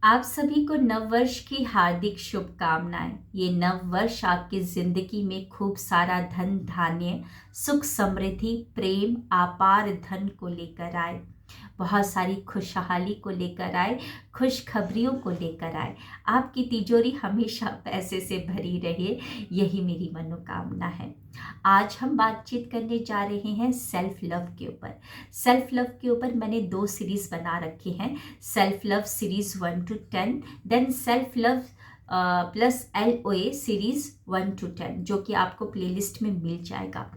आप सभी को नव वर्ष की हार्दिक शुभकामनाएं। ये नव वर्ष आपकी जिंदगी में खूब सारा धन धान्य, सुख समृद्धि, प्रेम, अपार धन को लेकर आए। बहुत सारी खुशहाली को लेकर आए, खुशखबरियों को लेकर आए। आपकी तिजोरी हमेशा पैसे से भरी रहे, यही मेरी मनोकामना है। आज हम बातचीत करने जा रहे हैं सेल्फ लव के ऊपर। सेल्फ लव के ऊपर मैंने 2 सीरीज बना रखी हैं, self love series 1 to 10, then self love plus LOA series 1 to 10, जो कि आपको प्लेलिस्ट में मिल जाएगा।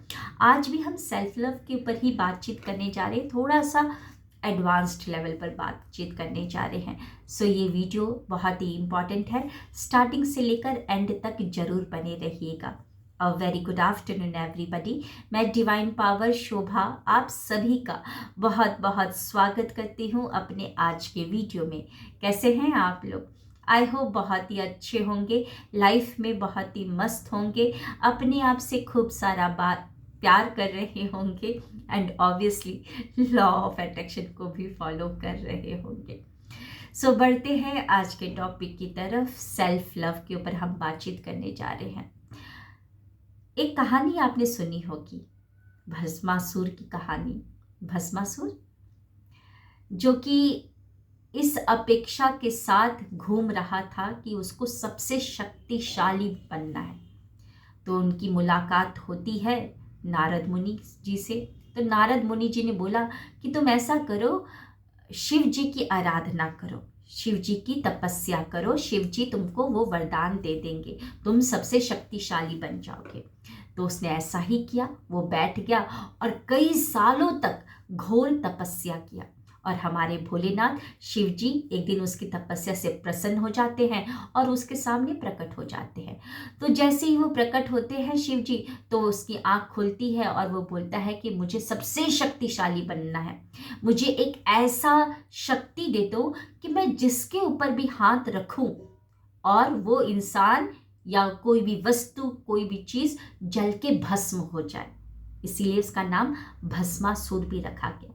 आज भी हम सेल्फ लव के ऊपर ही बातचीत करने जा रहे हैं, थोड़ा सा एडवांस्ड लेवल पर बातचीत करने जा रहे हैं। सो ये वीडियो बहुत ही इम्पॉर्टेंट है, स्टार्टिंग से लेकर एंड तक जरूर बने रहिएगा। A very good afternoon everybody. मैं डिवाइन पावर शोभा आप सभी का बहुत बहुत स्वागत करती हूँ अपने आज के वीडियो में। कैसे हैं आप लोग? आई होप बहुत ही अच्छे होंगे, लाइफ में बहुत ही मस्त होंगे, अपने आप से खूब सारा बात प्यार कर रहे होंगे and obviously law of attraction को भी फॉलो कर रहे होंगे। सो बढ़ते हैं आज के टॉपिक की तरफ। सेल्फ लव के ऊपर हम बातचीत करने जा रहे हैं। एक कहानी आपने सुनी होगी, भस्मासुर की कहानी। भस्मासुर जो कि इस अपेक्षा के साथ घूम रहा था कि उसको सबसे शक्तिशाली बनना है। तो उनकी मुलाकात होती है नारद मुनि जी से। तो नारद मुनि जी ने बोला कि तुम ऐसा करो, शिव जी की आराधना करो, शिव जी की तपस्या करो, शिव जी तुमको वो वरदान दे देंगे, तुम सबसे शक्तिशाली बन जाओगे। तो उसने ऐसा ही किया, वो बैठ गया और कई सालों तक घोर तपस्या किया। और हमारे भोलेनाथ शिव जी एक दिन उसकी तपस्या से प्रसन्न हो जाते हैं और उसके सामने प्रकट हो जाते हैं। तो जैसे ही वो प्रकट होते हैं शिव जी, तो उसकी आंख खुलती है और वो बोलता है कि मुझे सबसे शक्तिशाली बनना है, मुझे एक ऐसा शक्ति दे दो कि मैं जिसके ऊपर भी हाथ रखूं और वो इंसान या कोई भी वस्तु, कोई भी चीज जल के भस्म हो जाए। इसीलिए उसका नाम भस्मासुर भी रखा गया।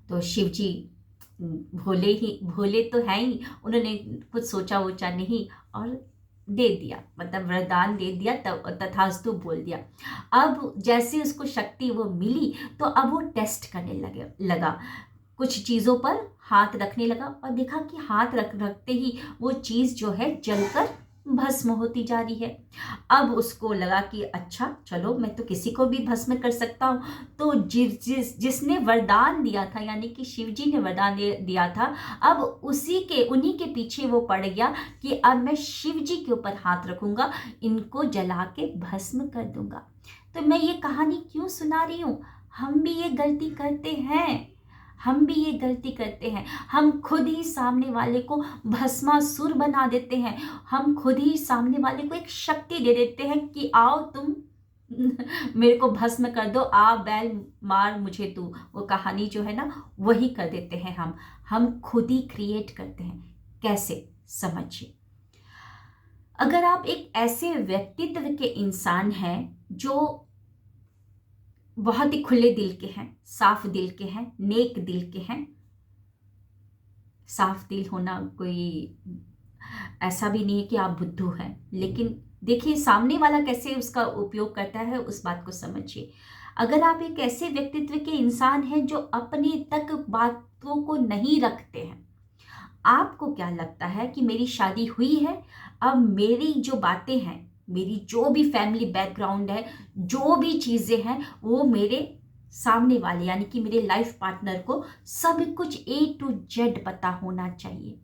तो शिव जी भोले तो है ही, उन्होंने कुछ सोचा वोचा नहीं और दे दिया, मतलब वरदान दे दिया, तथास्तु बोल दिया। अब जैसे उसको शक्ति वो मिली, तो अब वो टेस्ट करने लगा, कुछ चीज़ों पर हाथ रखने लगा और देखा कि हाथ रखते ही वो चीज़ जो है जलकर भस्म होती जा रही है। अब उसको लगा कि अच्छा चलो, मैं तो किसी को भी भस्म कर सकता हूँ। तो जिसने वरदान दिया था, यानी कि शिव जी ने वरदान दिया था, अब उन्हीं के पीछे वो पड़ गया कि अब मैं शिव जी के ऊपर हाथ रखूंगा, इनको जला के भस्म कर दूंगा। तो मैं ये कहानी क्यों सुना रही हूँ? हम भी ये गलती करते हैं, हम भी ये गलती करते हैं। हम खुद ही सामने वाले को भस्मासुर बना देते हैं, हम खुद ही सामने वाले को एक शक्ति दे देते हैं कि आओ तुम मेरे को भस्म कर दो, आ बैल मार मुझे तू। वो कहानी जो है ना, वही कर देते हैं हम खुद ही क्रिएट करते हैं। कैसे? समझिए। अगर आप एक ऐसे व्यक्तित्व के इंसान हैं जो बहुत ही खुले दिल के हैं, साफ दिल के हैं, नेक दिल के हैं। साफ दिल होना कोई ऐसा भी नहीं है कि आप बुद्धू हैं, लेकिन देखिए सामने वाला कैसे उसका उपयोग करता है, उस बात को समझिए। अगर आप एक ऐसे व्यक्तित्व के इंसान हैं जो अपने तक बातों को नहीं रखते हैं, आपको क्या लगता है कि मेरी शादी हुई है, अब मेरी जो बातें हैं, मेरी जो भी फैमिली बैकग्राउंड है, जो भी चीज़ें हैं, वो मेरे सामने वाले यानी कि मेरे लाइफ पार्टनर को सब कुछ A to Z पता होना चाहिए।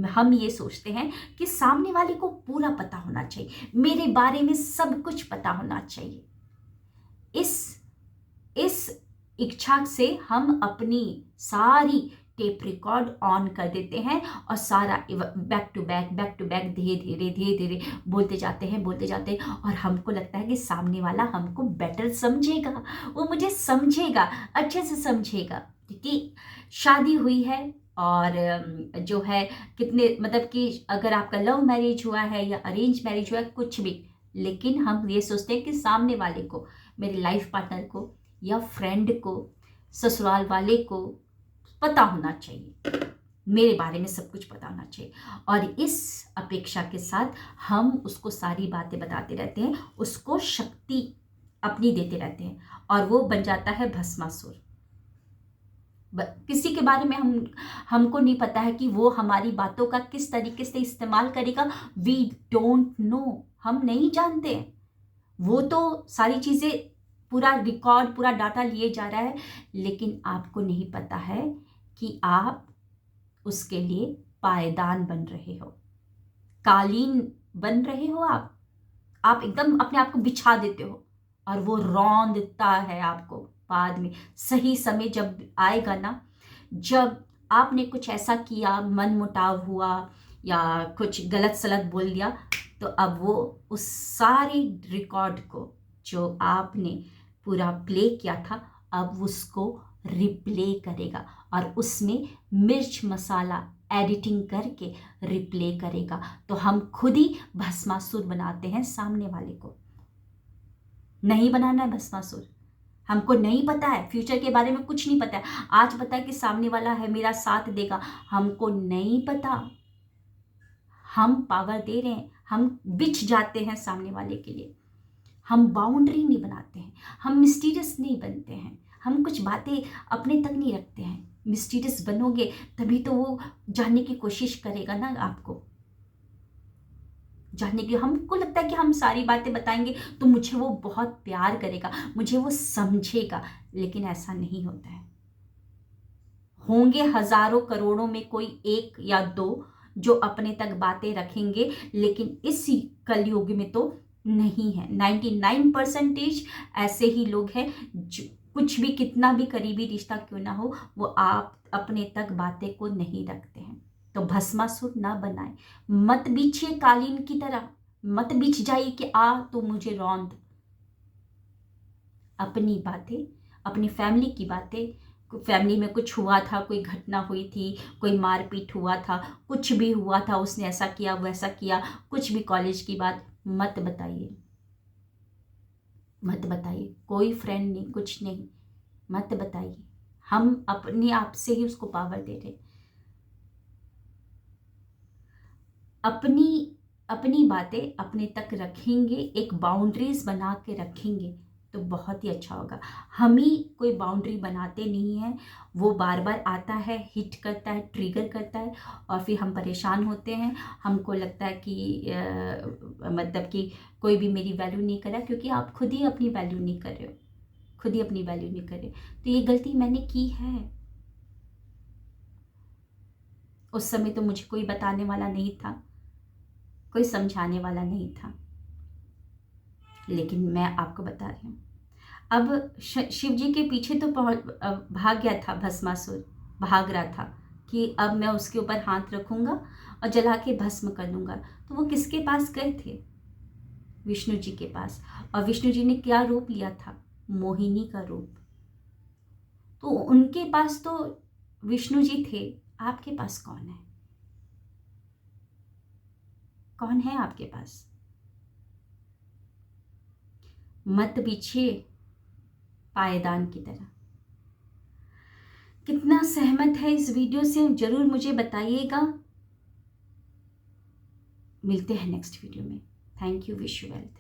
हम ये सोचते हैं कि सामने वाले को पूरा पता होना चाहिए, मेरे बारे में सब कुछ पता होना चाहिए। इस इच्छा से हम अपनी सारी टेप रिकॉर्ड ऑन कर देते हैं और सारा बैक टू बैक धीरे धीरे बोलते जाते हैं और हमको लगता है कि सामने वाला हमको बेटर समझेगा, वो मुझे समझेगा, अच्छे से समझेगा, क्योंकि शादी हुई है। और जो है कितने, मतलब कि अगर आपका लव मैरिज हुआ है या अरेंज मैरिज हुआ है, कुछ भी, लेकिन हम ये सोचते हैं कि सामने वाले को, मेरे लाइफ पार्टनर को या फ्रेंड को, ससुराल वाले को पता होना चाहिए। मेरे बारे में सब कुछ पता होना चाहिए। और इस अपेक्षा के साथ हम उसको सारी बातें बताते रहते हैं, उसको शक्ति अपनी देते रहते हैं, और वो बन जाता है भस्मासुर। किसी के बारे में हमको नहीं पता है कि वो हमारी बातों का किस तरीके से इस्तेमाल करेगा। वी डोंट नो, हम नहीं जानते। वो तो सारी चीज़ें, पूरा रिकॉर्ड, पूरा डाटा लिए जा रहा है, लेकिन आपको नहीं पता है कि आप उसके लिए पायदान बन रहे हो, कालीन बन रहे हो। आप एकदम अपने आप को बिछा देते हो, और वो रौंदता है आपको बाद में। सही समय जब आएगा ना, जब आपने कुछ ऐसा किया, मन मुटाव हुआ या कुछ गलत सलत बोल दिया, तो अब वो उस सारे रिकॉर्ड को जो आपने पूरा प्ले किया था, अब उसको रिप्ले करेगा, और उसमें मिर्च मसाला एडिटिंग करके रिप्ले करेगा। तो हम खुद ही भस्मासुर बनाते हैं सामने वाले को। नहीं बनाना है भस्मासुर। हमको नहीं पता है, फ्यूचर के बारे में कुछ नहीं पता है। आज पता है कि सामने वाला है मेरा साथ देगा, हमको नहीं पता। हम पावर दे रहे हैं, हम बिछ जाते हैं सामने वाले के लिए। हम बाउंड्री नहीं बनाते हैं, हम मिस्टीरियस नहीं बनते हैं, हम कुछ बातें अपने तक नहीं रखते हैं। मिस्टीरियस बनोगे तभी तो वो जानने की कोशिश करेगा ना आपको, जानने की। हमको लगता है कि हम सारी बातें बताएंगे तो मुझे वो बहुत प्यार करेगा, मुझे वो समझेगा, लेकिन ऐसा नहीं होता है। होंगे हजारों करोड़ों में कोई एक या दो जो अपने तक बातें रखेंगे, लेकिन इस कलयुग में तो नहीं है। 99% ऐसे ही लोग हैं जो कुछ भी, कितना भी करीबी रिश्ता क्यों ना हो, वो आप अपने तक बातें को नहीं रखते हैं। तो भस्मासुर ना बनाए, मत बिछिए कालीन की तरह, मत बिछ जाइए कि आ तो मुझे रौंद। अपनी बातें, अपनी फैमिली की बातें, फैमिली में कुछ हुआ था, कोई घटना हुई थी, कोई मारपीट हुआ था, कुछ भी हुआ था, उसने ऐसा किया वैसा किया, कुछ भी कॉलेज की बात मत बताइए, मत बताइए। कोई फ्रेंड नहीं, कुछ नहीं, मत बताइए। हम अपने आप से ही उसको पावर दे रहे। अपनी अपनी बातें अपने तक रखेंगे, एक बाउंड्रीज बना के रखेंगे तो बहुत ही अच्छा होगा। हम ही कोई बाउंड्री बनाते नहीं हैं, वो बार बार आता है, हिट करता है, ट्रिगर करता है, और फिर हम परेशान होते हैं। हमको लगता है कि मतलब कि कोई भी मेरी वैल्यू नहीं कर रहा, क्योंकि आप खुद ही अपनी वैल्यू नहीं कर रहे हो, खुद ही अपनी वैल्यू नहीं कर रहे। तो ये गलती मैंने की है। उस समय तो मुझे कोई बताने वाला नहीं था, कोई समझाने वाला नहीं था, लेकिन मैं आपको बता रही हूँ। अब शिव जी के पीछे तो भाग गया था भस्मासुर, भाग रहा था कि अब मैं उसके ऊपर हाथ रखूंगा और जला के भस्म कर दूंगा। तो वो किसके पास गए थे? विष्णु जी के पास। और विष्णु जी ने क्या रूप लिया था? मोहिनी का रूप। तो उनके पास तो विष्णु जी थे, आपके पास कौन है? कौन है आपके पास? मत बिछिए पायदान की तरह। कितना सहमत है इस वीडियो से जरूर मुझे बताइएगा। मिलते हैं नेक्स्ट वीडियो में। Thank you, wish you wealth.